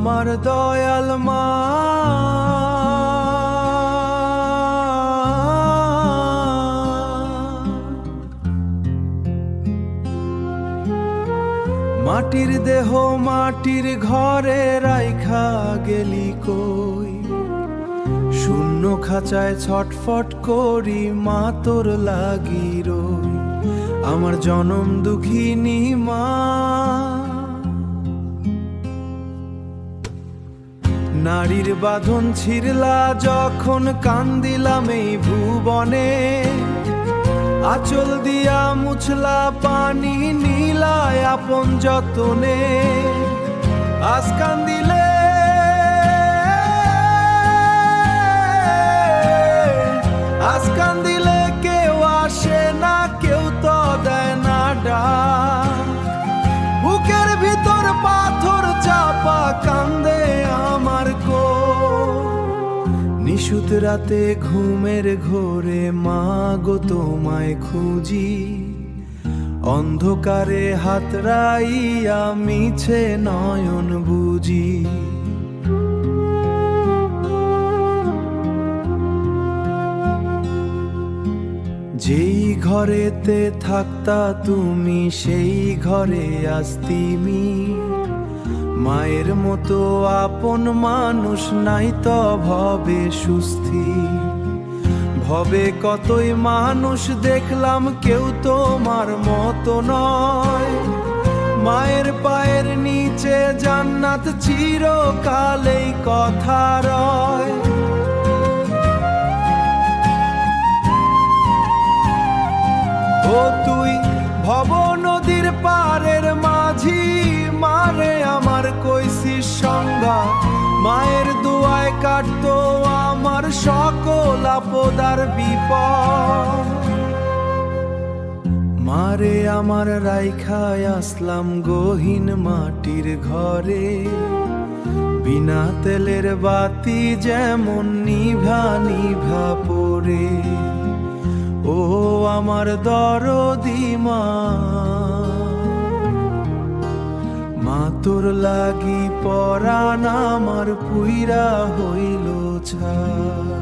আমার দয়াল মা, মাটির দেহ মাটির ঘরে রাইখা গেলি কই, শূন্য খাঁচায় ছটফট করি মা তোর লাগি রই। আমার জনম দুঃখিনী মা, নারীর বাঁধন ছিড়লা যখন কান্দিলাম এই ভুবনে, আঁচল দিয়া মুছলা পানি নীলায় আপন যতনে। আজ কান্দিলে আজ কান্দিলে কেউ আসে না, কেউ তো দেয় না ডাক। বুকের ভিতর পাথর চাপা কান্দে আমার কো, নিশুত রাতে ঘুমের ঘোরে মা গো তোমায় খুঁজি, অন্ধকারে হাতড়াইয়া মিছে নয়ন বুঝি। যেই ঘরেতে থাকতা তুমি সেই ঘরে আসতিমি, মায়ের মতো আপন মানুষ নাই তো ভবে সুস্থি। ভবে কতই মানুষ দেখলাম কেউ তোমার মতো নয়, মায়ের পায়ের নিচে জান্নাত চিরকালেই কথা রয়। ও তুই ভব নদীর পারের মাঝি, মারে আমার কইছিস সংজ্ঞা, মায়ের দোয়ায় কাটতো আমার সকল আপদার বিপদ। মারে আমার রাইখায় আসলাম গহীন মাটির ঘরে, বিনা তেলের বাতি যেমন নিভা নিভা পড়ে। ও আমার দরদি মা, মা তোর লাগি পরাণ আমার পুইরা হইল ছাই।